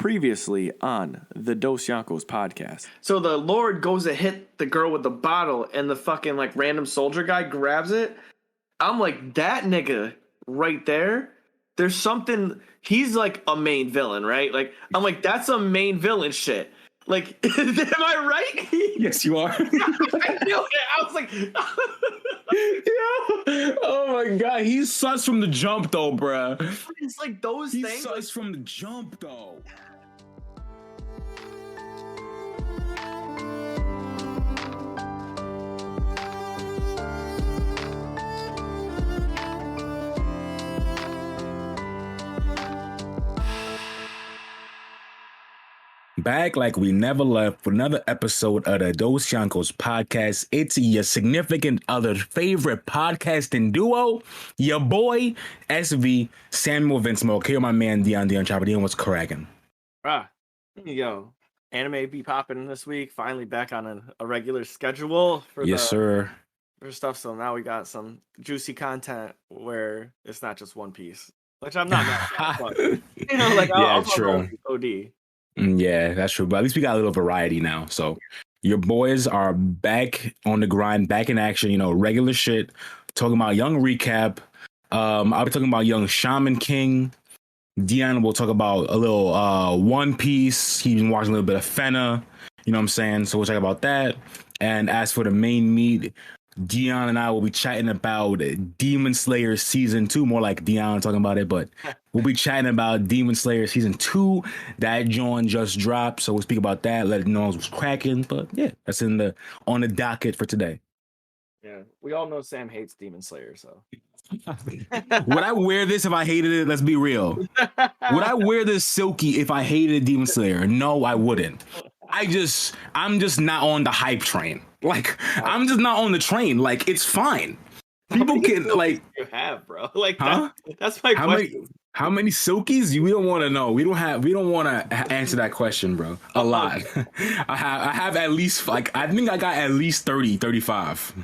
Previously on the Dosyonkos podcast. So the Lord goes to hit the girl with the bottle, and the fucking like random soldier guy grabs it. I'm like, that nigga right there. There's something. He's like a main villain, right? Like I'm like, that's a main villain shit. Like, am I right? Yes, you are. I knew it. I was like, Yeah. Oh my god, he's sus from the jump though, bruh. it's like those He's things. sus from the jump though. Back like we never left for another episode of the Dosyonkos podcast. It's your significant other's favorite podcasting duo, your boy SV Samuel Vince Moke. Here, my man Dion Chapter. Dion, what's cracking? Yo, anime be popping this week. Finally back on a regular schedule for sir. For stuff. So now we got some juicy content where it's not just One Piece, which I'm not mad at, but, you know, like I'll true. OD. Yeah, that's true. But at least we got a little variety now. So your boys are back on the grind, back in action, you know, regular shit. Talking about young recap. I'll be talking about young Shaman King. Dion will talk about a little One Piece. He's been watching a little bit of Fenna. You know what I'm saying? So we'll talk about that. And as for the main meat, Dion and I will be chatting about Demon Slayer Season 2, more like Dion talking about it, but we'll be chatting about Demon Slayer Season 2. That joint just dropped, so we'll speak about that, let it know what's cracking. But yeah, that's on the docket for today. Yeah, we all know Sam hates Demon Slayer, so. Would I wear this if I hated it? Let's be real. Would I wear this silky if I hated Demon Slayer? No, I wouldn't. I'm just not on the hype train. Like, I'm just not on the train. Like, it's fine. People can like you have, bro. Like, huh? That's my question. How many silkies? We don't want to know. We don't want to answer that question, bro. A lot. I have at least, like, I think I got at least 30, 35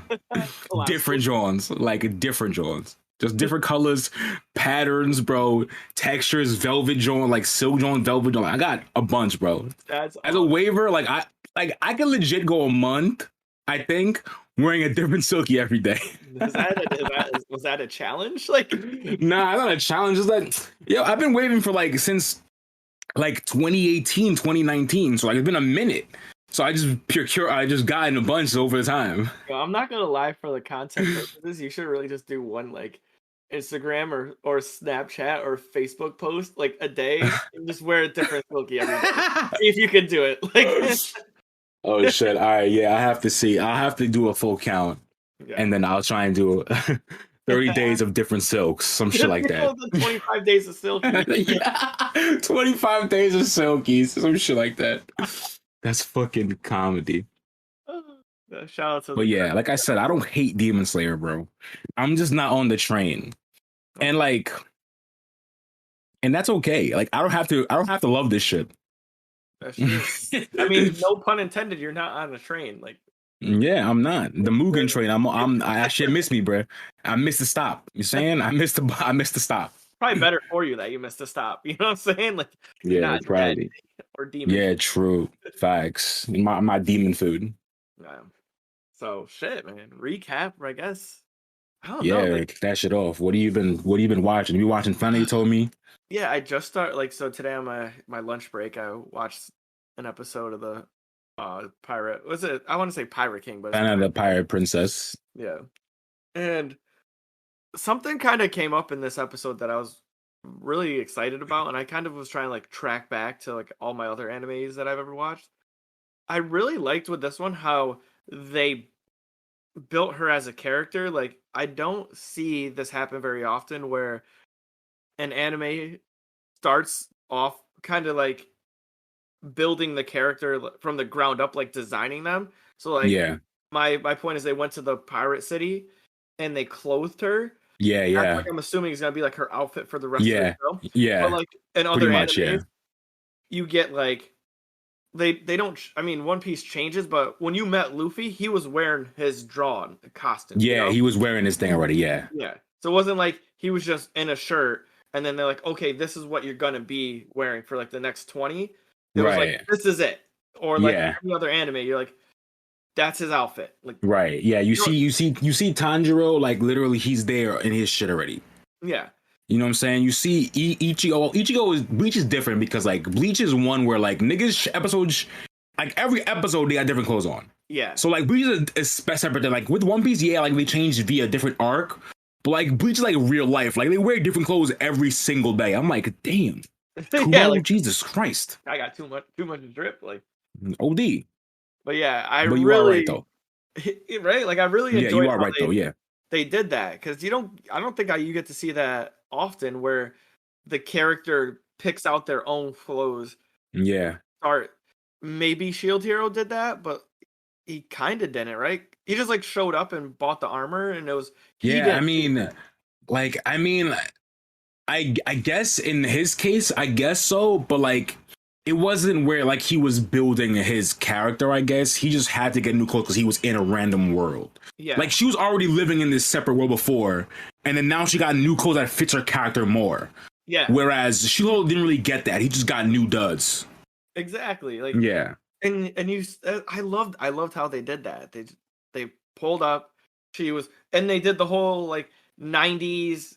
different Johns, like different Johns. Just different colors, patterns, bro. Textures, velvet John, like silk John, velvet John. I got a bunch, bro. That's as awesome. A waiver, I can legit go a month, I think, wearing a different silky every day. Was that a challenge? Like, nah, not a challenge. It's like, yo, I've been waving for since 2018, 2019. So it's been a minute. So I just got in a bunch over the time. Yo, I'm not gonna lie, for the content purposes, you should really just do one Instagram or Snapchat or Facebook post a day and just wear a different silky every day. See if you can do it. Oh shit! All right, yeah, I have to see. I'll have to do a full count, and then I'll try and do 30 days of different silks, some shit like that. 25 days of silky. Yeah, 25 days of silkies, some shit like that. That's fucking comedy. Shout out to. But yeah, like I said, I don't hate Demon Slayer, bro. I'm just not on the train, and that's okay. Like I don't have to love this shit. That's true. I mean, no pun intended. You're not on a train, Yeah, I'm not the Mugen train. I shit miss me, bro. I missed the stop. You saying I missed the stop. Probably better for you that you missed the stop. You know what I'm saying? Yeah, probably. Or demon. Yeah, true. Facts. My demon food. Yeah. So shit, man. Recap, I guess. I don't know. Yeah, that shit off. What have you been watching? You watching Fenna? You told me. Yeah, I just started. So today on my lunch break, I watched an episode of the pirate. Was it? I want to say Pirate King, but Fenna the Pirate Princess. Yeah, and something kind of came up in this episode that I was really excited about, and I kind of was trying to track back to all my other animes that I've ever watched. I really liked with this one how they built her as a character. I don't see this happen very often where an anime starts off kind of building the character from the ground up, designing them. So yeah, my point is they went to the pirate city and they clothed her. Yeah. I'm assuming it's gonna be her outfit for the rest of the show. Yeah. But in other animes, you get they don't. I mean, One Piece changes, but when you met Luffy, he was wearing his drawn costume. Yeah, he was wearing his thing already. Yeah. Yeah. So it wasn't he was just in a shirt and then they're like, okay, this is what you're gonna be wearing for like the next 20. It was Right. like, this is it. Or like Yeah. any other anime, you're like, that's his outfit. Like, Right. Yeah. You know- see Tanjiro, like literally he's there in his shit already. yeah, You know what I'm saying? You see Ichigo. Well, Bleach is different because like Bleach is one where like niggas episodes, like every episode they got different clothes on. yeah. So like Bleach is separate than like with One Piece, yeah, like they changed via different arc. But like Bleach is like real life. Like they wear different clothes every single day. I'm like, damn. Yeah, like Jesus Christ. I got too much drip. Like, OD. but yeah, But you are right though. right? Like I really Yeah, enjoyed you are how right though. Yeah. they did that because I don't think you get to see that often where the character picks out their own clothes. Yeah. Maybe Shield Hero did that, but he kind of didn't, right? He just like showed up and bought the armor, and it was Yeah, I mean, I guess in his case, I guess so, but like it wasn't where like he was building his character, I guess. He just had to get new clothes because he was in a random world. Yeah, Like she was already living in this separate world before, and then now she got new clothes that fits her character more. yeah, Whereas Shiloh didn't really get that. He just got new duds. exactly. Like Yeah. and you, I loved how they did that. They pulled up. And they did the whole like 90s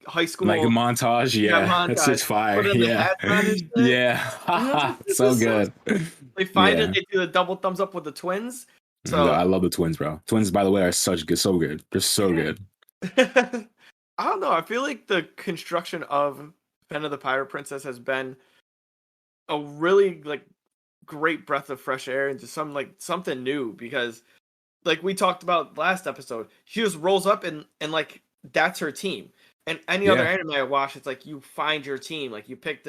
high school Like a montage, yeah. montage. That's just fire. Put in the Yeah. hats on and shit. Yeah. So good. They find Yeah. it. They do the double thumbs up with the twins. So So I love the twins, bro. Twins, by the way, are so good. They're so good. I don't know. I feel like the construction of Fenna the Pirate Princess has been a really like great breath of fresh air into something new because like we talked about last episode, she just rolls up and like that's her team. And any other anime I watch, it's like you find your team, like you pick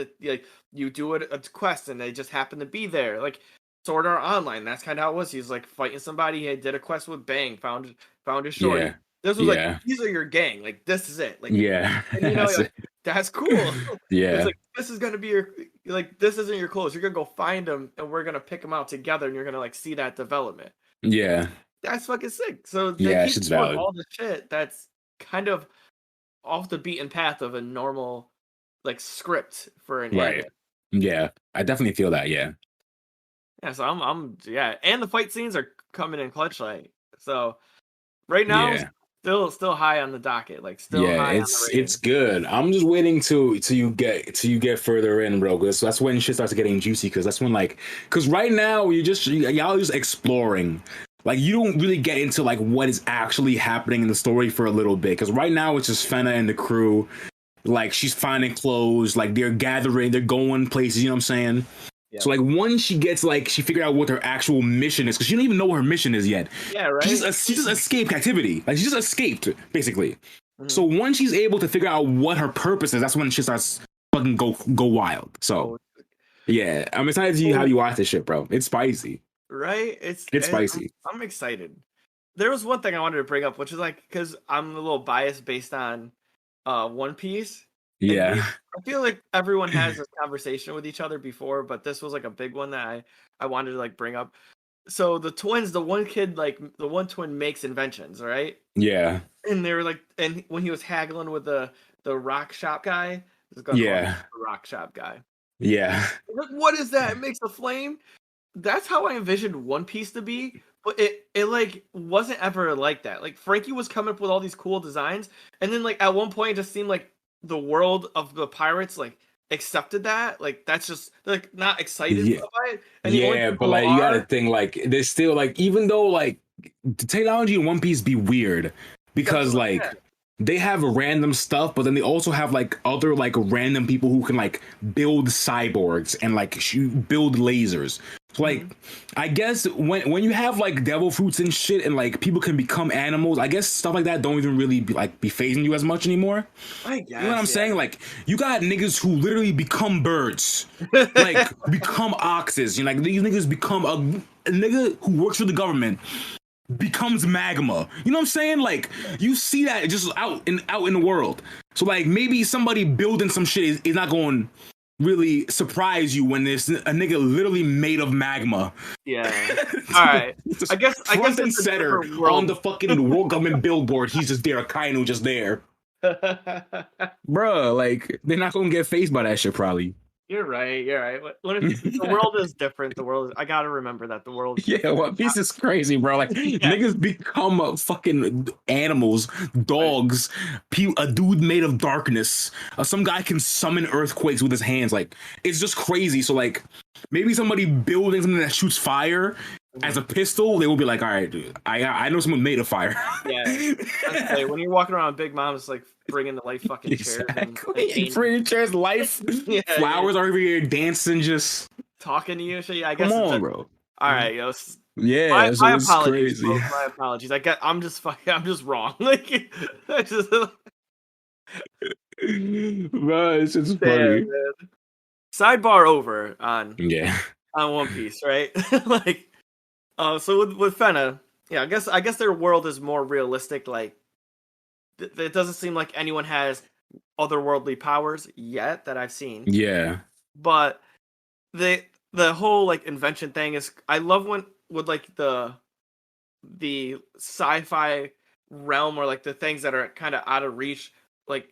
you do a quest and they just happen to be there. Like Sword Art Online, that's kind of how it was. He's like fighting somebody. He did a quest with Bang, found his shorty. Yeah. This was like these are your gang. Like this is it. Like Yeah. and, you know, that's cool. Yeah. It's like this is gonna be your this isn't your clothes. You're gonna go find them and we're gonna pick them out together and you're gonna like see that development. Yeah. That's fucking sick. So Yeah, they keep shit's doing valid. all the shit that's kind of off the beaten path of a normal like script for an Right. anime. Yeah. I definitely feel that, yeah. Yeah, so I'm and the fight scenes are coming in clutch like so right now still high on the docket, like still high on the it's good. I'm just waiting till you get further in, bro. Because that's when shit starts getting juicy. Because that's when because right now y'all just exploring. Like you don't really get into like what is actually happening in the story for a little bit. Because right now it's just Fenna and the crew. Like she's finding clothes. Like they're gathering. They're going places. You know what I'm saying? Yeah. So like once she gets she figured out what her actual mission is, because she don't even know what her mission is yet. Yeah, right. She just escaped captivity. Like she just escaped basically. Mm-hmm. So once she's able to figure out what her purpose is, that's when she starts fucking go wild. So yeah, I'm excited to see how you watch this shit, bro. It's spicy. Right? It's spicy. I'm excited. There was one thing I wanted to bring up, which is because I'm a little biased based on One Piece. Yeah. I feel like everyone has this conversation with each other before, but this was like a big one that I wanted to bring up. So the twins, the one twin makes inventions, right? Yeah. And they were and when he was haggling with the rock shop guy, the rock shop guy. Yeah. What is that? It makes a flame. That's how I envisioned One Piece to be, but it wasn't ever like that. Like Frankie was coming up with all these cool designs, and then at one point it just seemed like the world of the pirates accepted that. That's just not excited by it. And but you gotta think there's still even though the technology in One Piece be weird because they have random stuff, but then they also have other random people who can build cyborgs and build lasers. So I guess when you have devil fruits and shit and people can become animals, I guess stuff like that don't even really be phasing you as much anymore. I guess, you know what I'm saying? You got niggas who literally become birds, become oxes. You know, these niggas become a nigga who works for the government becomes magma. You know what I'm saying? You see that just out in the world. So maybe somebody building some shit is not going really surprise you when there's a nigga literally made of magma. Yeah. All right. I guess and center on the fucking world government billboard. He's just there, a Kainu just there. Bruh, like they're not gonna get phased by that shit probably. You're right. You're right. The world is different. I gotta remember that the world's Yeah, different. One Piece is crazy, bro. Like niggas become fucking animals, dogs. A dude made of darkness. Some guy can summon earthquakes with his hands. Like it's just crazy. So like maybe somebody building something that shoots fire as a pistol, they will be like, all right, dude, I know someone made of fire. Yeah. Like, when you're walking around Big Mom, it's like bringing the light fucking chairs. Exactly. Bringing chairs, life. Yeah, Flowers are over here dancing, just talking to you. So yeah, I guess. come on, bro. All right, yo. Yeah, my it's apologies. crazy. My apologies. I'm just wrong. Like, I just. Bro, it's just funny. Man. Sidebar over on Yeah. on One Piece, right? Like, so with Fenna, yeah, I guess their world is more realistic. Like, it doesn't seem like anyone has otherworldly powers yet that I've seen. Yeah. But the whole like invention thing is, I love when with like the sci-fi realm, or like the things that are kind of out of reach, like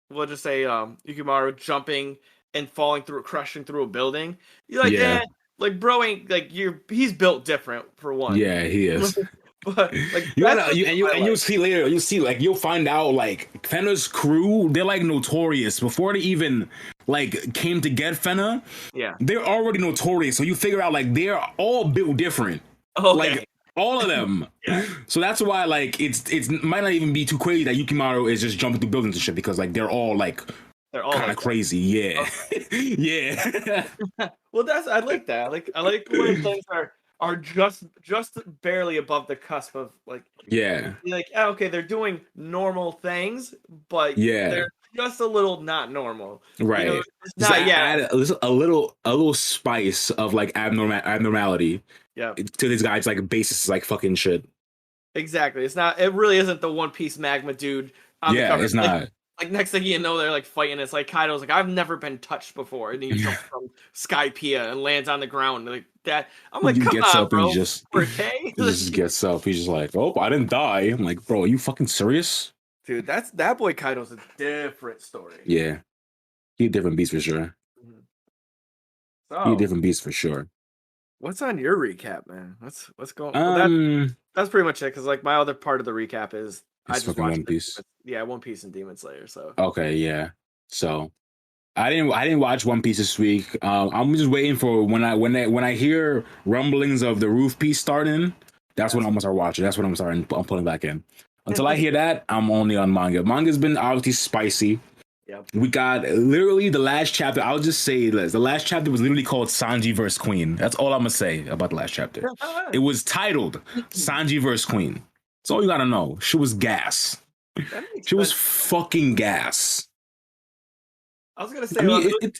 we'll just say Yukimaru jumping and falling through, crushing through a building. You're like, Yeah. like bro ain't like he's built different for one. Yeah, he is. But like you'll see later, you'll find out like Fenna's crew, they're like notorious. Before they even like came to get Fenna, yeah, they're already notorious. So you figure out like they're all built different. okay. Like all of them. Yeah. So that's why like it's might not even be too crazy that Yukimaru is just jumping through buildings and shit, because like they're all kind of like crazy. Yeah. Okay. Yeah. Well, I like that. I like when things are just barely above the cusp of like, yeah, like, okay, they're doing normal things, but yeah, they're just a little not normal, right? You know, it's not add a little spice of like abnormality, yeah, to these guys, like basis like fucking shit. Exactly. It really isn't the One Piece magma dude on the cover. It's not. Like next thing you know, they're like fighting. It's like Kaido's like, I've never been touched before, and he jumps from Skypiea and lands on the ground like that. I'm like, come on, bro. He just okay? he just gets up. He's just like, oh, I didn't die. I'm like, bro, are you fucking serious? Dude, that boy Kaido's a different story. Yeah, he a different beast for sure. So, he a different beast for sure. What's on your recap, man? What's going? Well, that's pretty much it. Because like my other part of the recap is I just watched One Piece. One Piece and Demon Slayer. So okay, yeah. So I didn't watch One Piece this week. I'm just waiting for when I hear rumblings of the roof piece starting. That's when I'm gonna start watching. That's when I'm putting back in. Until I hear that, I'm only on manga. Manga's been obviously spicy. Yep. We got literally the last chapter. I'll just say this: the last chapter was literally called Sanji vs. Queen. That's all I'm gonna say about the last chapter. It was titled Sanji vs. Queen. That's all you gotta know. She was gas. She was fucking gas. I was gonna say,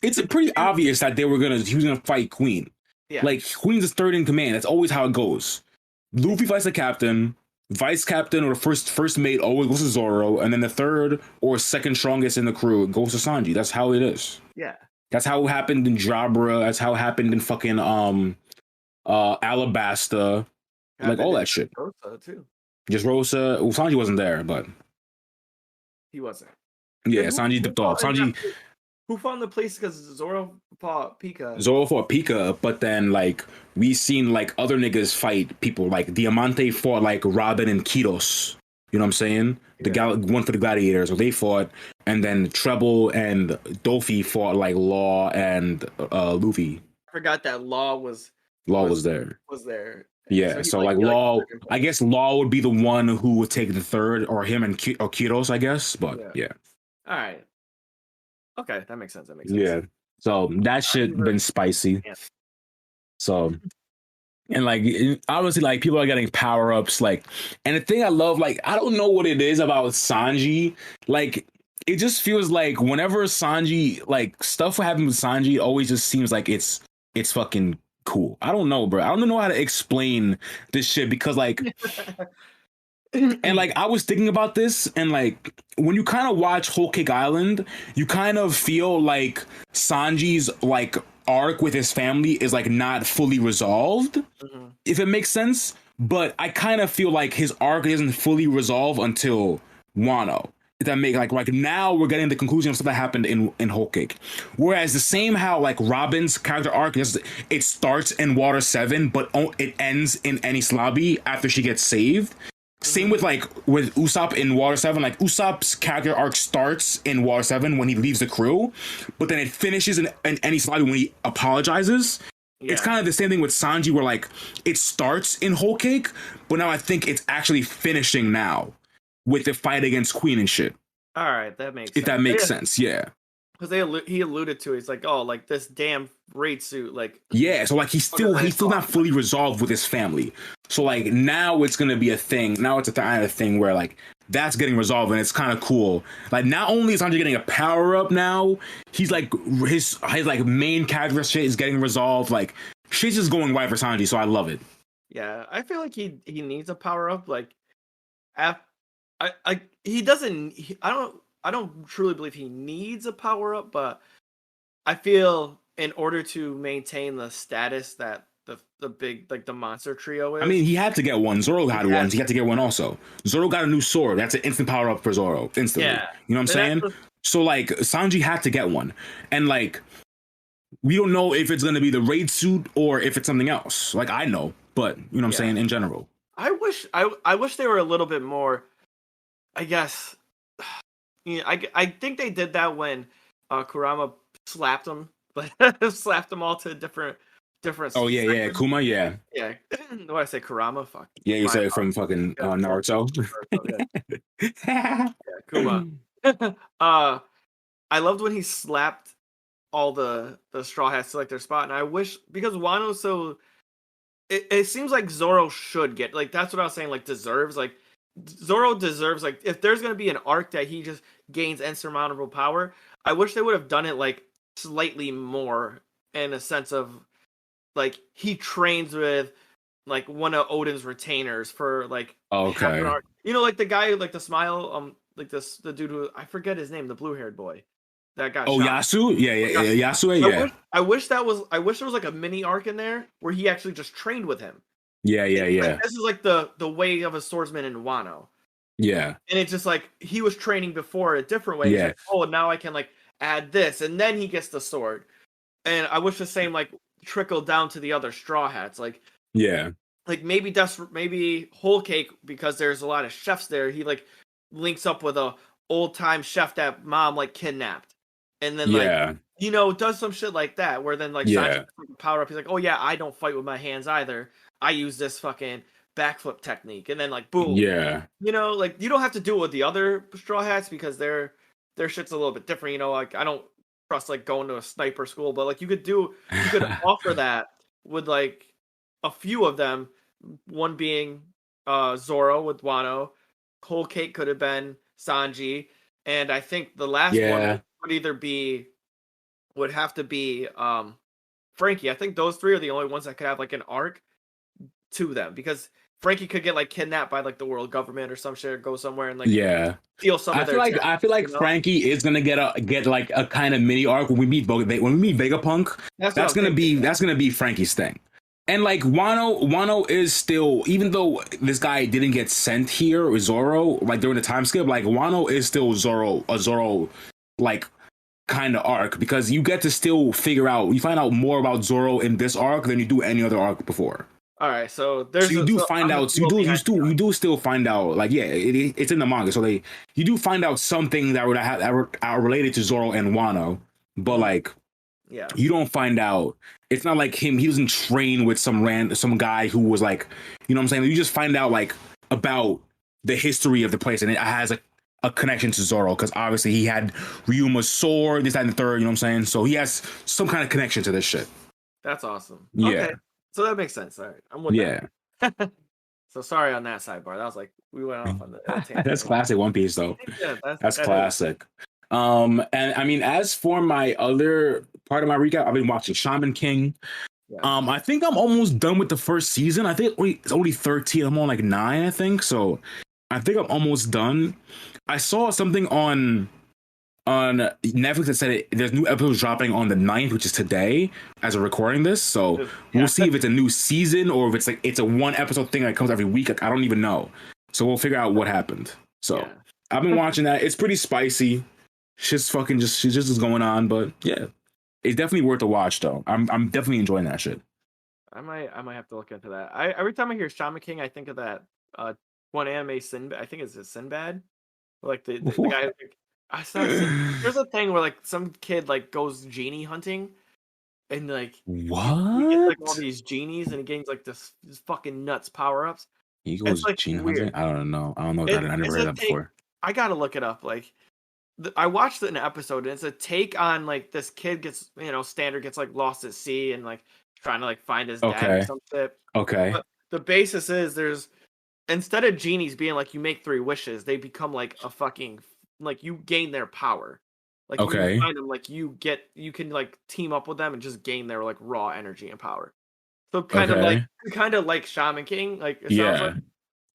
it's pretty obvious that he was gonna fight Queen. Yeah. Like Queen's is third in command. That's always how it goes. Luffy fights the captain, vice captain or the first mate always goes to Zoro, and then the third or second strongest in the crew goes to Sanji. That's how it is. Yeah. That's how it happened in Jabra. That's how it happened in fucking Alabasta. Like all that shit. Rosa too. Just Rosa. Well, Sanji wasn't there, but he wasn't. Yeah, Sanji dipped off. Sanji. Who found the place? Because Zoro fought Pika. Zoro fought Pika, but then like we seen like other niggas fight people. Like Diamante fought like Robin and Kitos. You know what I'm saying? Yeah. The one for the gladiators. So they fought, and then Treble and Dofi fought like Law and Luffy. I forgot that Law was there. Was there? Yeah, so like Law, I guess Law would be the one who would take the third, or him and or Kitos, I guess. But yeah. All right. Okay, that makes sense. Yeah. So that shit been spicy. Yeah. So, and like obviously, like people are getting power ups. Like, and the thing I love, like I don't know what it is about Sanji. Like, it just feels like whenever Sanji, like stuff happens with Sanji, it always just seems like it's fucking cool. I don't know, bro. I don't know how to explain this shit because like. And like I was thinking about this, and like when you kind of watch Whole Cake Island, you kind of feel like Sanji's like arc with his family is like not fully resolved, if it makes sense. But I kind of feel like his arc isn't fully resolved until Wano. that make like now we're getting the conclusion of stuff that happened in Whole Cake. Whereas the same how like Robin's character arc is, it starts in Water 7, but it ends in Enies Lobby after she gets saved. Same with like with Usopp in Water 7. Like Usopp's character arc starts in Water 7 when he leaves the crew, but then it finishes in Enies Lobby when he apologizes. Yeah. It's kind of the same thing with Sanji, where like it starts in Whole Cake, but now I think it's actually finishing now with the fight against Queen and shit. All right, that makes sense. If that makes sense, yeah. Because he alluded to it. He's like, oh, like this damn raid suit, like yeah. So like he's still not fully resolved with his family. So like now it's gonna be a thing. Now it's a kind of thing where like that's getting resolved, and it's kind of cool. Like not only is Sanji getting a power up now, he's like his like main character shit is getting resolved. Like shit's just going right for Sanji, so I love it. Yeah, I feel like he needs a power up. Like, he doesn't. I don't truly believe he needs a power up, but I feel in order to maintain the status that the big like the monster trio is. I mean, he had to get one. Zoro had one. He had to get one also. Zoro got a new sword. That's an instant power up for Zoro instantly. Yeah. You know what I'm saying? So like Sanji had to get one, and like we don't know if it's gonna be the raid suit or if it's something else. Like I know, but you know what I'm saying in general. I wish they were a little bit more. I guess. Yeah, I think they did that when Kurama slapped them, like slapped them all to different. Oh yeah, Kuma, yeah. Yeah, what did I say, Kurama? Fuck. Yeah, you said it from fucking Naruto. Yeah, Kuma. I loved when he slapped all the Straw Hats to like their spot, and I wish because Wano's so. It seems like Zoro should get like that's what I was saying. Like deserves like. Zoro deserves like if there's gonna be an arc that he just gains insurmountable power, I wish they would have done it like slightly more in a sense of like he trains with like one of Odin's retainers for like okay, you know, like the guy like the smile like the dude who I forget his name, the blue haired boy that got shot. Yasu, yeah, Yasu, yeah. I wish there was like a mini arc in there where he actually just trained with him. Yeah. Like, this is like the way of a swordsman in Wano. Yeah. And it's just like he was training before a different way. Yeah. Like, oh, now I can like add this, and then he gets the sword. And I wish the same like trickled down to the other Straw Hats. Like like maybe Whole Cake because there's a lot of chefs there. He like links up with a old time chef that mom like kidnapped, and then like you know does some shit like that where then like Sanji power up. He's like, oh yeah, I don't fight with my hands either. I use this fucking backflip technique, and then like boom, you know, like you don't have to do it with the other Straw Hats because their shit's a little bit different. You know, like I don't trust like going to a sniper school, but like you could offer that with like a few of them. One being Zoro with Wano, Whole Cake could have been Sanji, and I think the last one would have to be Frankie. I think those three are the only ones that could have like an arc to them because Frankie could get like kidnapped by like the world government or some shit, or go somewhere and like steal some of their I feel like Frankie is gonna get like a kind of mini arc when we meet Vegapunk. That's gonna be Frankie's thing. And like Wano is still, even though this guy didn't get sent here with Zoro like during the time skip, like Wano is still a Zoro like kind of arc because you get to still you find out more about Zoro in this arc than you do any other arc before. All right, so you do still find out like it's in the manga, so you do find out something that are related to Zoro and Wano, but like you don't find out. It's not like he doesn't train with some guy who was like, you know what I'm saying? You just find out like about the history of the place, and it has a connection to Zoro because obviously he had Ryuma's sword, this, that, and the third. You know what I'm saying? So he has some kind of connection to this shit. That's awesome. Yeah. Okay. So that makes sense. All right, I'm with that. So sorry on that sidebar. That was like we went off on the tangent. That's classic One Piece though. Yeah, that's classic. And I mean, as for my other part of my recap, I've been watching Shaman King. Yeah. I think I'm almost done with the first season. I think it's only 13. I'm on like 9, I think. So I think I'm almost done. I saw something on Netflix that said there's new episodes dropping on the 9th, which is today as we're recording this. So we'll see if it's a new season or if it's a one episode thing that comes every week. Like, I don't even know. So we'll figure out what happened. So I've been watching that. It's pretty spicy. Shit's just is going on, but yeah, it's definitely worth a watch though. I'm definitely enjoying that shit. I might have to look into that. Every time I hear Shaman King, I think of that one anime Sinbad. I think it's Sinbad. Like the guy. Like, I saw there's a thing where like some kid like goes genie hunting, and like what? he gets like all these genies, and he gains like this fucking nuts power ups. He goes like genie weird. hunting. I don't know. I never heard that before. I gotta look it up. Like I watched an episode, and it's a take on like this kid gets standard gets like lost at sea and like trying to like find his dad or some shit. Okay. But the basis is there's instead of genies being like you make 3 wishes, they become like a fucking like you gain their power. Like you find them like you can like team up with them and just gain their like raw energy and power. So kind of like Shaman King, like it sounds like.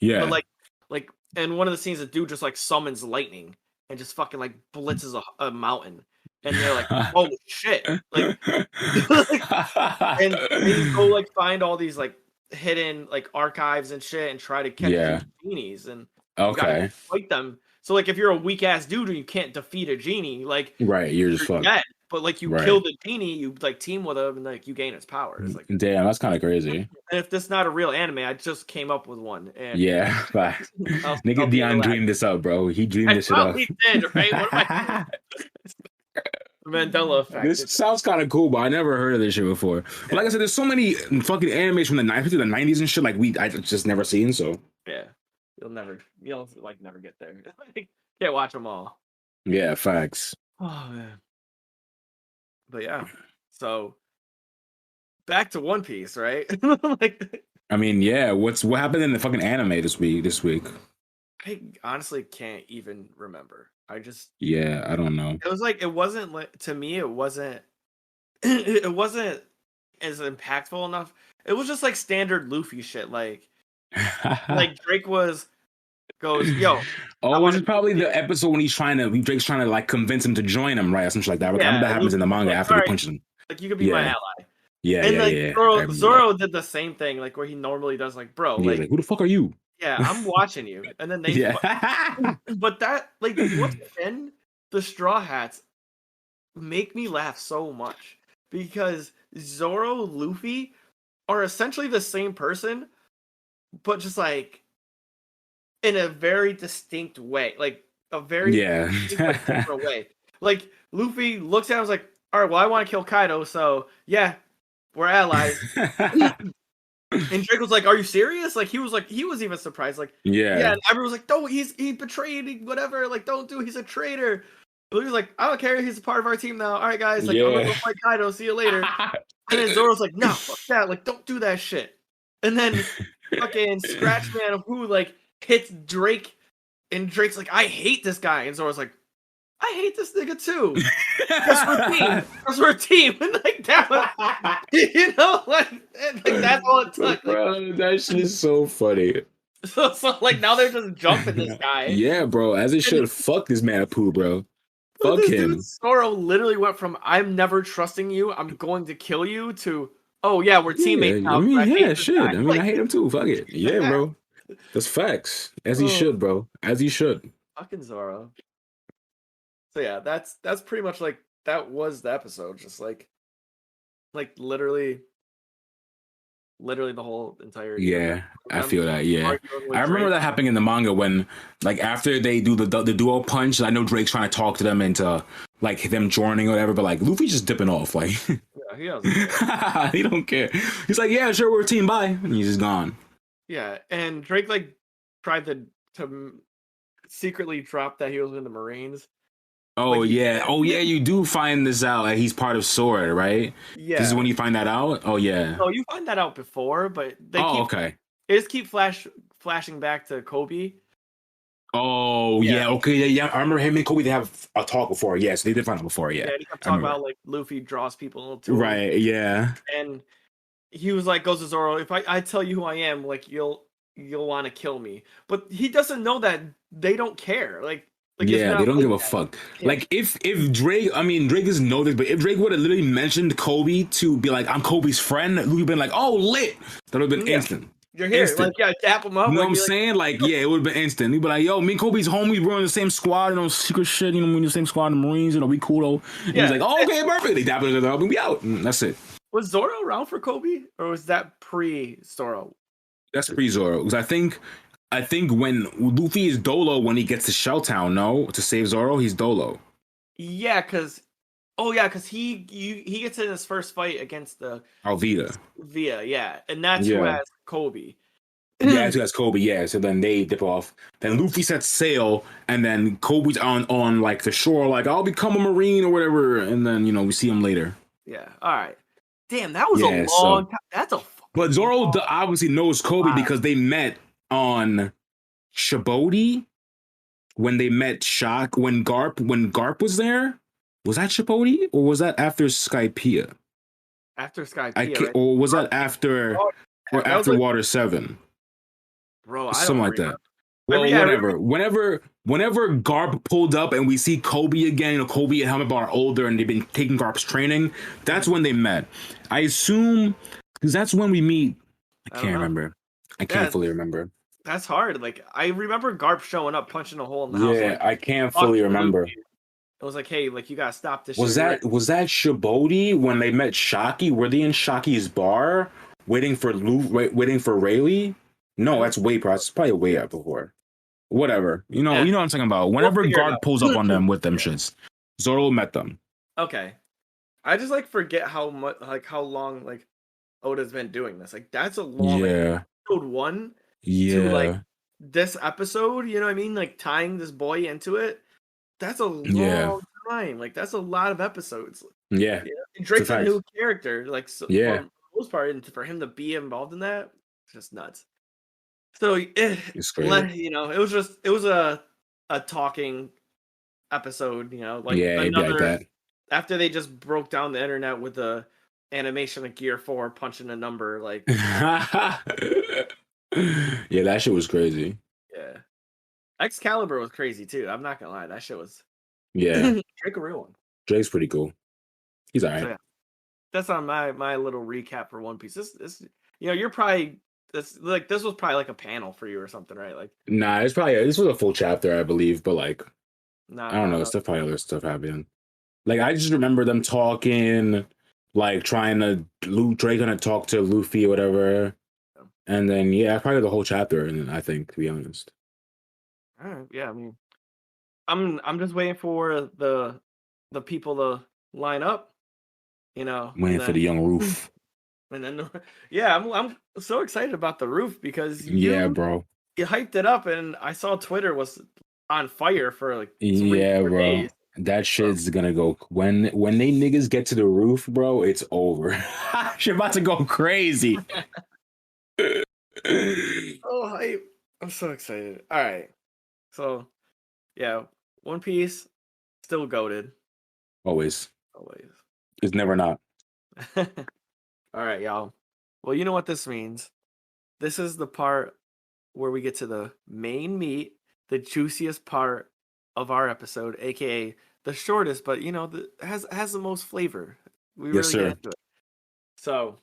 Yeah. But like and one of the scenes the dude just like summons lightning and just fucking like blitzes a mountain. And they're like, oh shit. Like and you go like find all these like hidden like archives and shit and try to catch these genies and you gotta fight them. So like if you're a weak ass dude and you can't defeat a genie, like you're just fucked. Dead. But like you kill the genie, you like team with him and like you gain its powers. Like damn, that's kind of crazy. And if this is not a real anime, I just came up with one. And nigga Dion dreamed this up, bro. He dreamed this shit up. He did, right? What am I Mandela effect. This sounds kind of cool, but I never heard of this shit before. But like I said, there's so many fucking animes from the 90s and shit like I just never seen. So yeah, you'll never get there. Can't watch them all. Yeah, facts. Oh man. But yeah, so back to One Piece, right? Like, I mean, yeah. What happened in the fucking anime this week? I honestly can't even remember. I don't know. It was like it wasn't like to me. It wasn't. It wasn't as impactful enough. It was just like standard Luffy shit. Like Drake goes, yo. Oh, this is probably the episode when Drake's trying to like convince him to join him, right? Or something like that. Yeah, that happens in the manga after he punches him. Like you could be my ally. Yeah, and yeah. Zoro did the same thing, like where he normally does, like, bro, like who the fuck are you? Yeah, I'm watching you. And then they but that like once again, the Straw Hats make me laugh so much because Zoro, Luffy are essentially the same person, but just like in a very distinct way. Like a very different way. Like Luffy looks at him and is like, all right, well, I want to kill Kaido, so yeah, we're allies. And Drake was like, "Are you serious?" Like he was even surprised. Like, yeah. And everyone was like, "No, he betrayed, whatever. Like, don't do. He's a traitor." But he was like, "I don't care. He's a part of our team now. All right, guys. Like, I'm gonna go fight Kaido. See you later." And then Zoro's like, "No, fuck that. Like, don't do that shit." And then fucking Scratchman who like hits Drake, and Drake's like, "I hate this guy," and Zoro's like, I hate this nigga too. Because we're a team. And like that was, like that's all it took. Bro, that shit is so funny. So like now they're just jumping this guy. Yeah, bro. As it should. Fuck this man a poo, bro. Fuck him. Dude, Zoro literally went from I'm never trusting you, I'm going to kill you to oh yeah, we're teammates now. I mean, shit. Guy. I mean, I hate him too. Fuck it. Yeah, bro. That's facts. As he should, bro. As he should. Fucking Zoro. So yeah, that's pretty much like that was the episode. Just like literally the whole entire. Yeah, I feel that. Yeah, I remember that happening in the manga when like after they do the duo punch. I know Drake's trying to talk to them into like them joining or whatever, but like Luffy's just dipping off. Like he doesn't. He don't care. He's like, yeah, sure, we're a team. Bye, and he's just gone. Yeah, and Drake like tried to secretly drop that he was in the Marines. Oh like, yeah, you do find this out. Like he's part of Sword, right? Yeah. This is when you find that out. Oh yeah. No, you find that out before, but they okay. They just keep flashing back to Kobe. Oh yeah, okay, yeah. I remember him and Kobe. They have a talk before. Yes, they did find out before. Yeah. Yeah, he kept talking about like Luffy draws people to right. Him. Yeah. And he was like, goes to Zoro, if I tell you who I am, like you'll want to kill me. But he doesn't know that they don't care. Like yeah, they don't give a fuck. Yeah. Like if Drake, I mean Drake doesn't know this, but if Drake would have literally mentioned Kobe to be like, I'm Kobe's friend, Luffy been like, oh lit, that would have been instant. You're here. Instant. Like, yeah, dap him up. You know like, what I'm saying? Like, yeah, it would have been instant. He'd be like, yo, me and Kobe's homies, we're in the same squad, you know, secret shit, you know, we're in the same squad in the Marines, you know, we cool though. And he's like, oh, okay, perfect. They dap each other up and we out. And that's it. Was Zoro around for Kobe? Or was that pre-Zoro? That's pre-Zoro. Because I think when Luffy is Dolo when he gets to Shelltown, no? To save Zoro, he's Dolo. Yeah, because he gets in his first fight against the Alvida. Via, yeah. And that's who has Kobe. Yeah, that's who has Kobe, yeah. So then they dip off. Then Luffy sets sail, and then Kobe's on like the shore, like, I'll become a Marine or whatever. And then, you know, we see him later. Yeah, all right. Damn, that was a long time. That's a But Zoro obviously knows Kobe because they met on Shibodi when they met Shock when Garp was there. Was that Shibodi or was that after Skypiea? After Skypiea, right? Or was that after after Water 7? Bro, something like that. Well, whatever. Whenever Garp pulled up and we see Kobe again, you know, Kobe and Helmet Bar are older and they've been taking Garp's training. That's when they met. I assume because that's when we meet. I can't remember. I can't fully remember. That's hard. Like I remember Garp showing up, punching a hole in the house. Yeah, like, I can't fully remember. It was like, hey, like you gotta stop this. Was that Shibodi when they met Shocky? Were they in Shocky's bar waiting for Rayleigh? No, that's way it's probably way out before. Whatever. You know what I'm talking about. Whenever Garp pulls up on them with them shits, Zoro met them. Okay. I just like forget how much how long like Oda's been doing this. Like that's a long episode 1 to like this episode, you know what I mean? Like tying this boy into it. That's a long time. Like that's a lot of episodes. Yeah. And Drake's a new character, like for the most part, and for him to be involved in that, it's just nuts. So it's crazy. You know, it was a talking episode, you know, like another like that. After they just broke down the internet with the animation of Gear 4 punching a number, like yeah, that shit was crazy. Yeah. Excalibur was crazy too. I'm not gonna lie, that shit was Drake a real one. Drake's pretty cool. He's alright. So, that's on my little recap for One Piece. This you know, you're probably this was probably like a panel for you or something, right? Like nah, this was a full chapter, I believe, but like I don't know, there's probably other stuff happening. Like I just remember them talking, like trying to Drake gonna talk to Luffy or whatever. And then probably the whole chapter, and I think, to be honest. Yeah, I mean I'm just waiting for the people to line up, you know. Waiting for the young Roof. And then I'm so excited about the Roof because bro. You hyped it up and I saw Twitter was on fire for like 3-4 days. That shit's gonna go when they niggas get to the Roof, bro, it's over. Shit about to go crazy. Oh, I'm so excited. All right. So, One Piece still goated. Always. It's never not. All right, y'all. Well, you know what this means. This is the part where we get to the main meat, the juiciest part of our episode, aka the shortest, but you know, has the most flavor. We really get into it. So,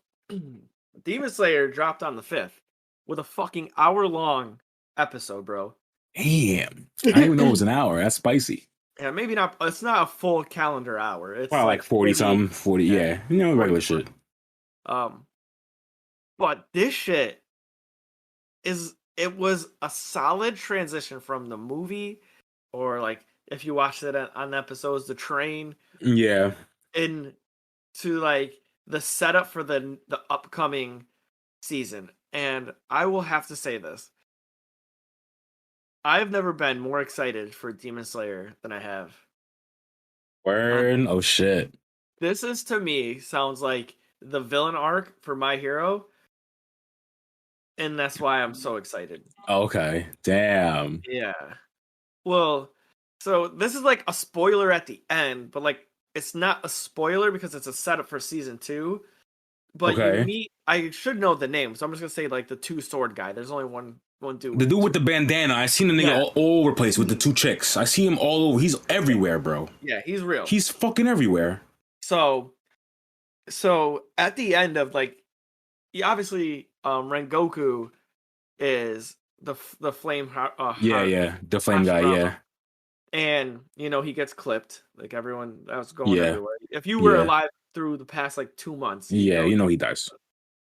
Demon Slayer dropped on the 5th with a fucking hour-long episode, bro. Damn. I didn't even know it was an hour. That's spicy. Yeah, maybe not. It's not a full calendar hour. It's probably like 40 something. 40, you know, regular shit. But this shit it was a solid transition from the movie, or like if you watched it on episodes, the train. Yeah. Into like the setup for the upcoming season. And I will have to say this. I've never been more excited for Demon Slayer than I have. Word? Oh shit. This is, to me, sounds like the villain arc for My Hero. And that's why I'm so excited. Okay. Damn. Yeah. Well, so this is like a spoiler at the end, but like it's not a spoiler because it's a setup for season 2. But you meet, I should know the name, so I'm just gonna say like the 2 sword guy. There's only one dude. The dude with the bandana. I seen the nigga all over the place with the 2 chicks. I see him all over. He's everywhere, bro. Yeah, he's real. He's fucking everywhere. So at the end of like, obviously, Rengoku is the flame. The flame guy. Hashirama. Yeah, And he gets clipped. Like everyone that was going Yeah. everywhere. If you were Yeah. alive through the past 2 months, yeah. He dies.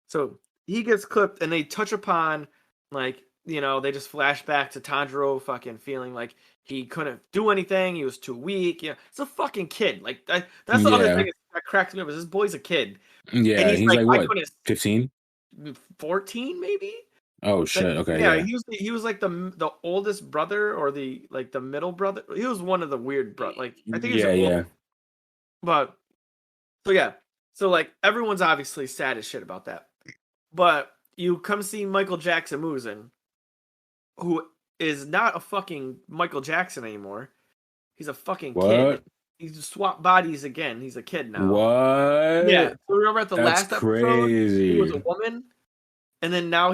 So he gets clipped, and they touch upon they just flash back to Tanjiro fucking feeling like he couldn't do anything. He was too weak. It's a fucking kid. Like that's the other thing that cracks me up is this boy's a kid. Yeah, and he's like I what, couldn't 15? 14 maybe. Oh shit! Okay, Yeah, yeah. he was like the oldest brother or the middle brother. He was one of the weird bro. Like I think he was the oldest. But so everyone's obviously sad as shit about that. But you come see Michael Jackson Musen, who is not a fucking Michael Jackson anymore. He's a fucking kid. He's swapped bodies again. He's a kid now. What? Yeah. So remember at the last episode, he was a woman, and then now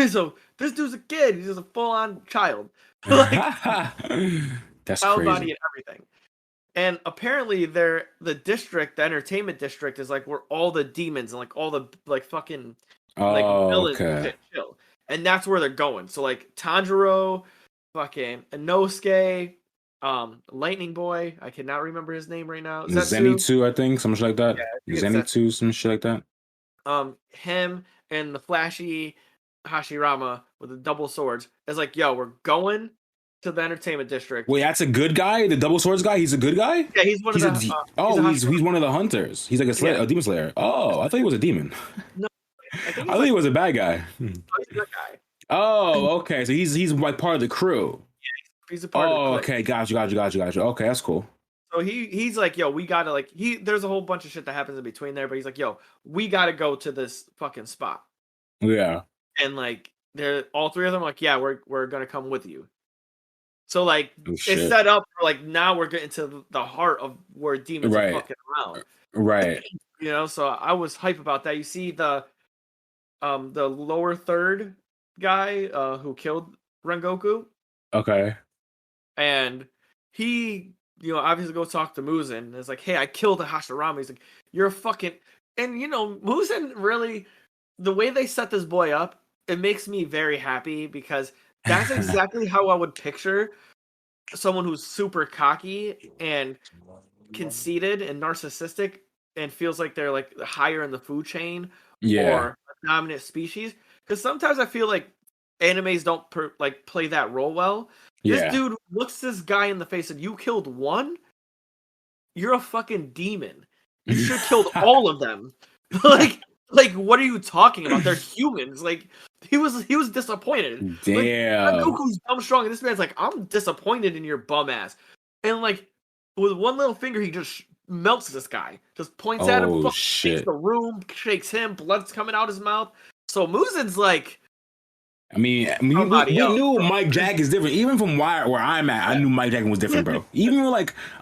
so this dude's a kid. He's just a full-on child. That's child crazy. Body and everything. And apparently the entertainment district is where all the demons and all the fucking villains and shit chill. And that's where they're going. So Tanjiro, fucking Inosuke, Lightning Boy, I cannot remember his name right now. Zenitsu, I think, something like that. Yeah, Zenitsu, some shit like that. Him and the flashy Hashirama with the double swords is we're going to the entertainment district. Wait, that's a good guy? The double swords guy? He's a good guy? Yeah, he's one of the. He's one of the hunters. He's like a demon slayer. Oh, I thought he was a demon. No, I think he was a bad guy. He's a good guy. Oh, okay. So he's like part of the crew. Yeah, he's a part of the clique. Okay, got you. Okay, that's cool. So he's like, yo, we gotta there's a whole bunch of shit that happens in between there, but he's like, yo, we gotta go to this fucking spot. Yeah. And they're all three of them yeah, we're gonna come with you. So it's set up for now we're getting to the heart of where demons are fucking around. Right. So I was hype about that. You see the lower third guy who killed Rengoku. Okay. And he obviously goes talk to Musen and is like, hey, I killed the Hashirama. He's like, you're a fucking and Musen really, the way they set this boy up, it makes me very happy because that's exactly how I would picture someone who's super cocky and conceited and narcissistic and feels like they're higher in the food chain or a dominant species. Because sometimes I feel like animes don't play that role well. This dude looks this guy in the face and you killed one? You're a fucking demon. You should have killed all of them. What are you talking about? They're humans. He was disappointed. Damn. Goku's dumb strong, and this man's I'm disappointed in your bum ass. And with one little finger, he just melts this guy. Just points at him, shakes the room, shakes him, blood's coming out his mouth. So Musen's we knew Mike Jack is different. Even from where I'm at, I knew Mike Jackson was different, bro. Even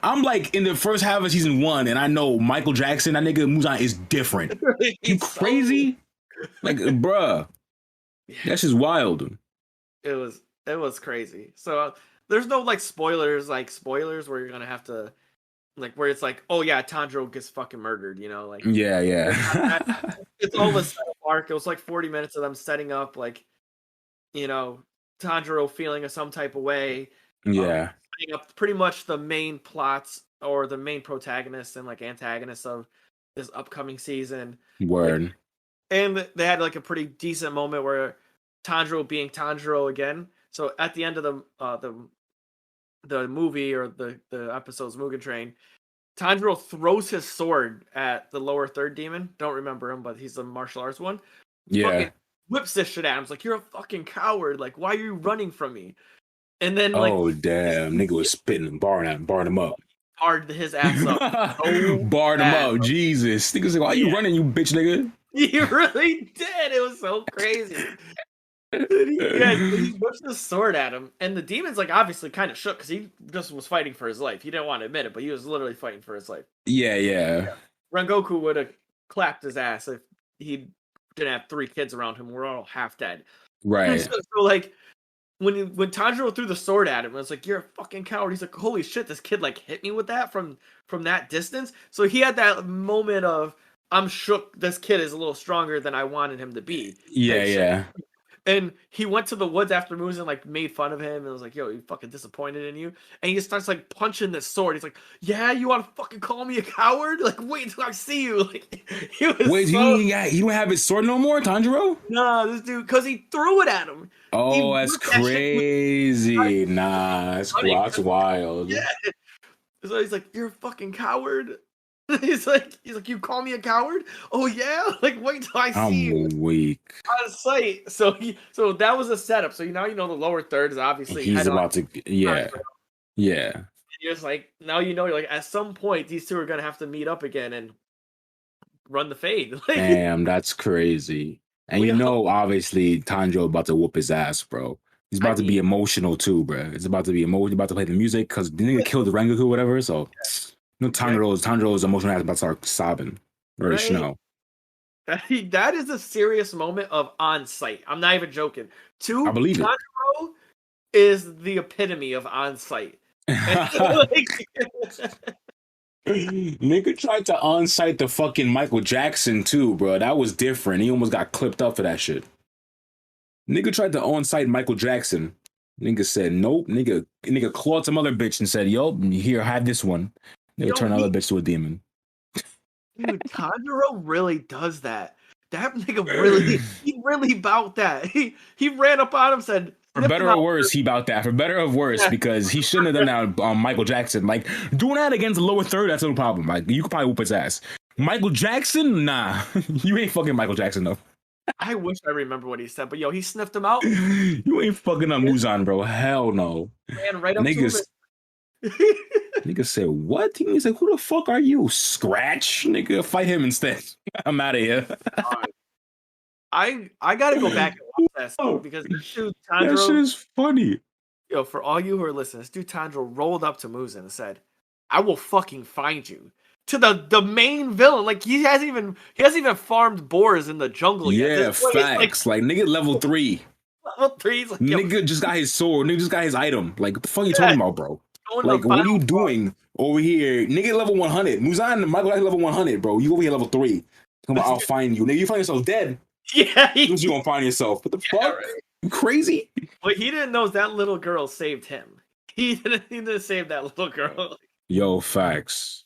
I'm in the first half of season 1, and I know Michael Jackson, that nigga Muzan is different. You crazy? Bruh. That's just wild. It was crazy. So there's no spoilers where you're gonna have to where it's oh yeah, Tanjiro gets fucking murdered, Yeah. It's all the setup arc. It was 40 minutes of them setting up Tanjiro feeling some type of way. Yeah. Setting up pretty much the main plots or the main protagonists and antagonists of this upcoming season. Word. And they had a pretty decent moment where Tanjiro being Tanjiro again. So at the end of the movie or the episode's Mugen Train, Tanjiro throws his sword at the lower third demon. Don't remember him, but he's the martial arts one. Yeah. Fucking whips this shit at him. He's you're a fucking coward. Why are you running from me? And then oh damn, nigga was spitting and barring him up. Hard his ass up. Barred him up. Jesus. Niggas why you running, you bitch nigga? He really did. It was so crazy. He whips the sword at him, and the demon's obviously kind of shook because he just was fighting for his life. He didn't want to admit it, but he was literally fighting for his life. Yeah. Rengoku would have clapped his ass if he didn't have 3 kids around him. We're all half dead. Right. So when Tanjiro threw the sword at him, it was you're a fucking coward. He's holy shit, this kid hit me with that from that distance. So he had that moment of I'm shook. This kid is a little stronger than I wanted him to be. Yeah. And he went to the woods after Muzan like made fun of him and was like, "Yo, he fucking disappointed in you." And he just starts like punching this sword. He's like, "Yeah, you want to fucking call me a coward? Like, wait until I see you." Like, he was Wait, so he don't have his sword no more, Tanjiro? nah, this dude, because he threw it at him. He Oh, that's whipped that shit with crazy. Nah, running. that's wild. Yeah. So he's like, "You're a fucking coward." He's like, "You call me a coward? Oh yeah, like wait till I see you I'm weak. on sight." So that was a setup. So now you know the lower third is obviously He's head on. about to, yeah, yeah. And you're just like, now you know, you're like, at some point these two are gonna have to meet up again and run the fade. Like, Damn, that's crazy. And we you all- know, obviously, Tanjiro about to whoop his ass, bro. He's about to be emotional too, bro. It's about to be emotional. About to play the music because the nigga killed the Rengoku or whatever. So, you know, Tanjiro's emotional ass about to start sobbing. Right? Right. No. that is a serious moment of on site. I'm not even joking. I believe it. Tanjiro is the epitome of on site. Nigga tried to on-site the fucking Michael Jackson too, bro. That was different. He almost got clipped up for that shit. Nigga tried to on-site Michael Jackson. Nigga said nope. Nigga clawed some other bitch and said, "Yo, here, have this one." Nigga turned another bitch to a demon. Dude, Tanjiro really does that. That nigga really about that. He ran up on him, said, For better or worse, he about that. For better or worse, because he shouldn't have done that on Michael Jackson. Like, doing that against the lower third, that's no problem. Like, you could probably whoop his ass. Michael Jackson? Nah. You ain't fucking Michael Jackson, though. I wish I remember what he said, but yo, he sniffed him out. You ain't fucking on Muzan, bro. Hell no. Ran right up to him. Nigga said, what? He's like, who the fuck are you? Scratch? Nigga, fight him instead. I'm out of here. I gotta go back and watch that stuff because this dude Tanjiro, that shit is funny. Yo, for all you who are listening, this dude Tanjiro rolled up to Muzan and said, "I will fucking find you." To the main villain, like he hasn't even farmed boars in the jungle yet. Yeah, facts. Like nigga level 3. Level 3's like, yo, nigga just got his sword. Nigga just got his item. Like, what the fuck are you talking about, bro? Like, what are you doing over here? Nigga level 100. Muzan, Michael level 100, bro. You over here level 3. Come on, I'll find you. Nigga, you find yourself dead. Yeah. You gonna find yourself. What the fuck? Right. You crazy? What he didn't know is that little girl saved him. He didn't save that little girl. Yo, facts.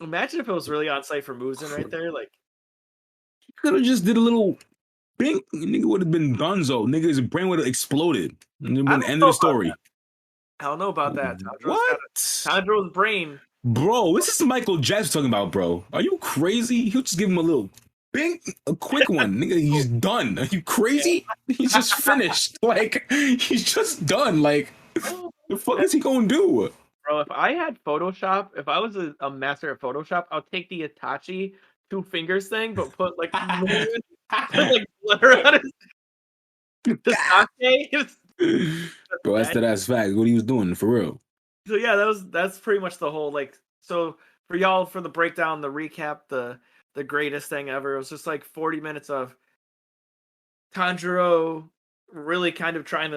Imagine if it was really on site for Muzan right there. Like, he could have just did a little bing. Nigga would have been dunzo. Nigga's brain would have exploded. And then the end of the story. I don't know about that. What? Tanjiro's brain. Bro, this is Michael Jackson talking about, bro. Are you crazy? He'll just give him a little bing, a quick one. Nigga, he's done. Are you crazy? He's just finished. Like, he's just done. Like, the fuck is he gonna do? Bro, if I had Photoshop, if I was a master at Photoshop, I'll take the Itachi 2 fingers thing, but put like glitter on it. The sake. Bro, that's fact. What he was doing for real. So yeah, that's pretty much the whole like. So for y'all, for the breakdown, the recap, the greatest thing ever. It was just like 40 minutes of Tanjiro really kind of trying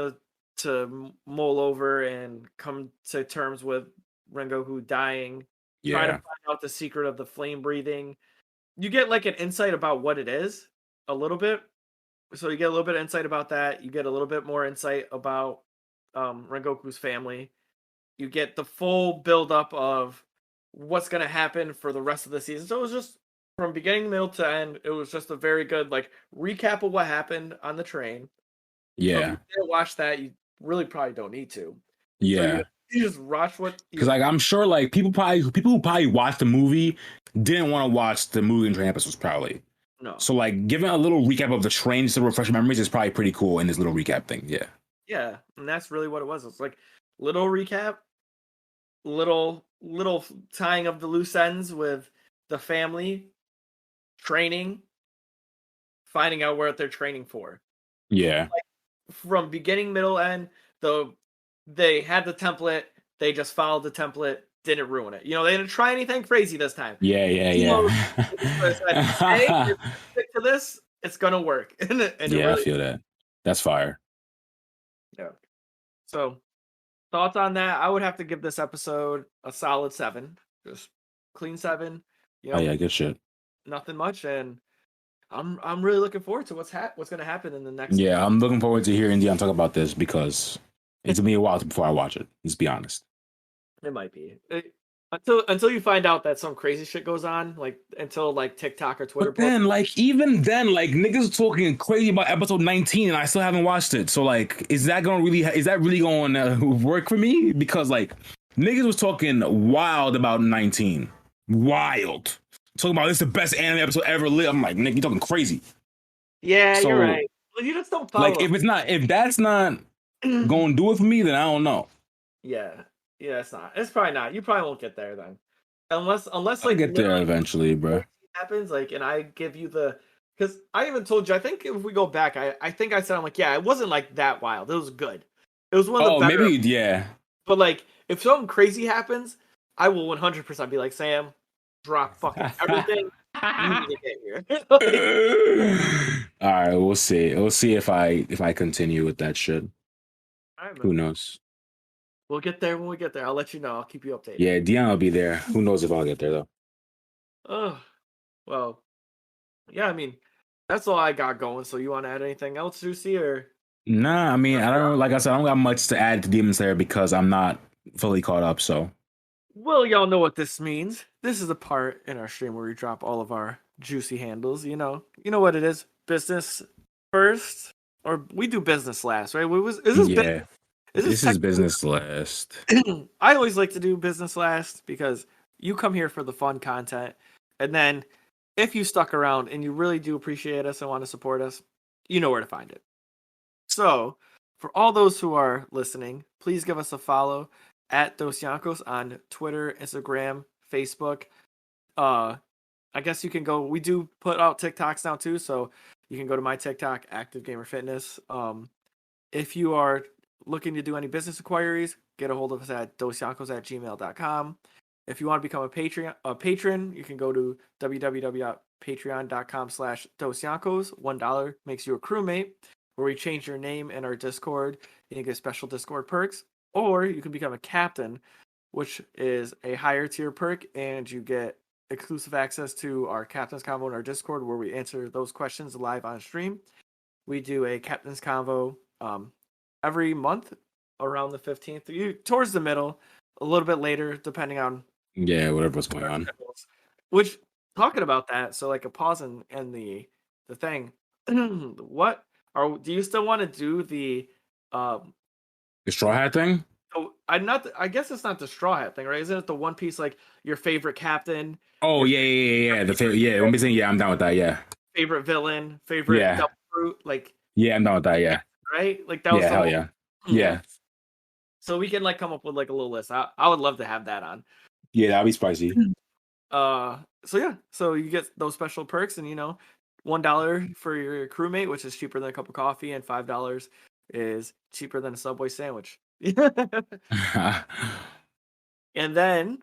to mull over and come to terms with Rengoku dying. Yeah. Try to find out the secret of the flame breathing. You get like an insight about what it is, a little bit. So you get a little bit of insight about that. You get a little bit more insight about Rengoku's family. You get the full build-up of what's going to happen for the rest of the season. So it was just, from beginning, middle to end, it was just a very good like recap of what happened on the train. Yeah. So if you didn't watch that, you really probably don't need to. Yeah. So you just watch what... Because like I'm sure like people who probably watched the movie didn't want to watch the movie and train episodes probably. No. So like giving a little recap of the train to refresh memories is probably pretty cool in this little recap thing. Yeah. Yeah, and that's really what it was. It's like little recap, little tying of the loose ends with the family, training, finding out what they're training for. Yeah. Like, from beginning, middle, end, they had the template, they just followed the template, didn't ruin it. You know, they didn't try anything crazy this time. Yeah. Hey, if you stick to this, it's gonna work. and yeah, really, I feel that. That's fire. Yeah. So, thoughts on that? I would have to give this episode a solid 7. Just clean 7. You know, oh yeah, good shit. Nothing much. And I'm really looking forward to what's going to happen in the next. Yeah, I'm looking forward to hearing Dion talk about this because it's gonna be a while before I watch it. Let's be honest. It might be until you find out that some crazy shit goes on, like until like TikTok or Twitter. But then, like, even then, like, niggas talking crazy about episode 19, and I still haven't watched it. So, like, is that really going to work for me? Because, like, niggas was talking wild about 19, wild, talking about this is the best anime episode ever lit. I'm like, nigga, you talking crazy? Yeah, So, you're right. Well, you just don't follow. Like, if that's not going to do it for me, then I don't know. Yeah, it's not. It's probably not. You probably won't get there then, unless I'll like get there eventually, bro. happens like, and I give you because I even told you. I think if we go back, I think I said I'm like, yeah, it wasn't like that wild. It was good. It was one of the better. Maybe yeah. But like, if something crazy happens, I will 100% be like, Sam, drop fucking everything. You need to get here. All right, we'll see. We'll see if I continue with that shit. All right, who knows? We'll get there when we get there. I'll let you know. I'll keep you updated. Yeah, Dion will be there. Who knows if I'll get there though? Oh, well, yeah. I mean, that's all I got going. So you want to add anything else, Juicy, or? Nah, I mean, I don't. Like I said, I don't got much to add to Demon Slayer because I'm not fully caught up. So. Well, y'all know what this means. This is the part in our stream where we drop all of our juicy handles. You know what it is. Business first, or we do business last, right? This is business last. I always like to do business last because you come here for the fun content, and then if you stuck around and you really do appreciate us and want to support us, you know where to find it. So, for all those who are listening, please give us a follow at Dosyonkos on Twitter, Instagram, Facebook. I guess you can go. We do put out TikToks now too, so you can go to my TikTok, Active Gamer Fitness. If you are looking to do any business inquiries, get a hold of us at dosyonkos@gmail.com. If you want to become a patron, you can go to www.patreon.com/dosyonkos. $1 makes you a crewmate, where we change your name in our Discord and you get special Discord perks. Or you can become a captain, which is a higher tier perk, and you get exclusive access to our Captain's Convo in our Discord, where we answer those questions live on stream. We do a Captain's Convo every month around the 15th, towards the middle, a little bit later, depending on whatever's going on. Which, talking about that, so like a pause and the thing. Do you still want to do the Straw Hat thing? Oh, I guess it's not the Straw Hat thing, right? Isn't it the One Piece, like your favorite captain? Oh yeah. One Piece thing. Yeah, I'm down with that. Yeah. Favorite villain, favorite double fruit, like. Yeah, I'm down with that. Yeah. Right, like that was. Yeah, hell yeah. Yeah. So we can like come up with like a little list. I would love to have that on. Yeah, that'd be spicy. So you get those special perks, and $1 for your crewmate, which is cheaper than a cup of coffee, and $5 is cheaper than a Subway sandwich. And then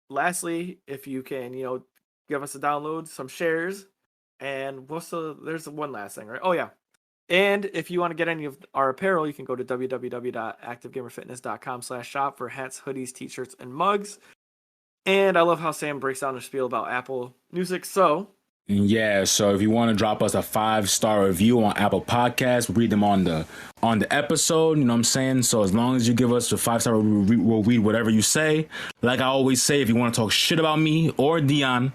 lastly, if you can give us a download, some shares, and there's one last thing, right? Oh yeah, and if you want to get any of our apparel, you can go to www.activegamerfitness.com/shop for hats, hoodies, t-shirts, and mugs. And I love how Sam breaks down the spiel about Apple Music. So if you want to drop us a 5-star review on Apple Podcasts, we'll read them on the episode. You know what I'm saying? So as long as you give us a 5-star, we'll read whatever you say. Like I always say, if you want to talk shit about me or Dion,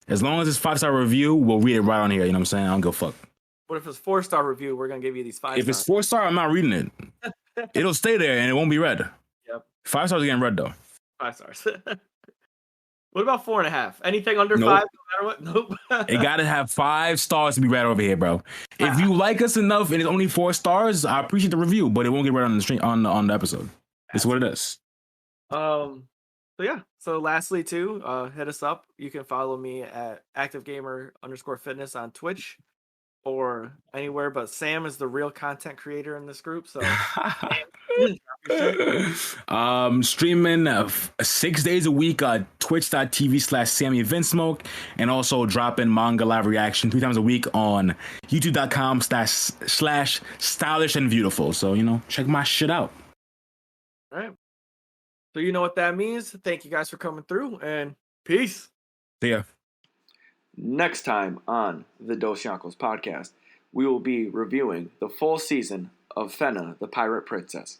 as long as it's 5-star review, we'll read it right on here. You know what I'm saying? I don't give a fuck. But if it's 4-star review, we're gonna give you these 5 stars. If it's 4-star, I'm not reading it. It'll stay there and it won't be read. Yep. 5 stars are getting read though. 5 stars. What about 4.5? Anything under 5, no matter what? Nope. It gotta have 5 stars to be read over here, bro. If you like us enough and it's only 4 stars, I appreciate the review, but it won't get read on the stream on the episode. It's what it is. So lastly too, hit us up. You can follow me at activegamer_fitness on Twitch or anywhere, but Sam is the real content creator in this group, so streaming 6 days a week on twitch.tv/SammyVinSmoke, and also dropping manga live reaction 3 times a week on youtube.com/stylishandbeautiful. So check my shit out. All right, so you know what that means. Thank you guys for coming through, and peace. See ya. Next time on the Dosyonkos podcast, we will be reviewing the full season of Fenna, the Pirate Princess.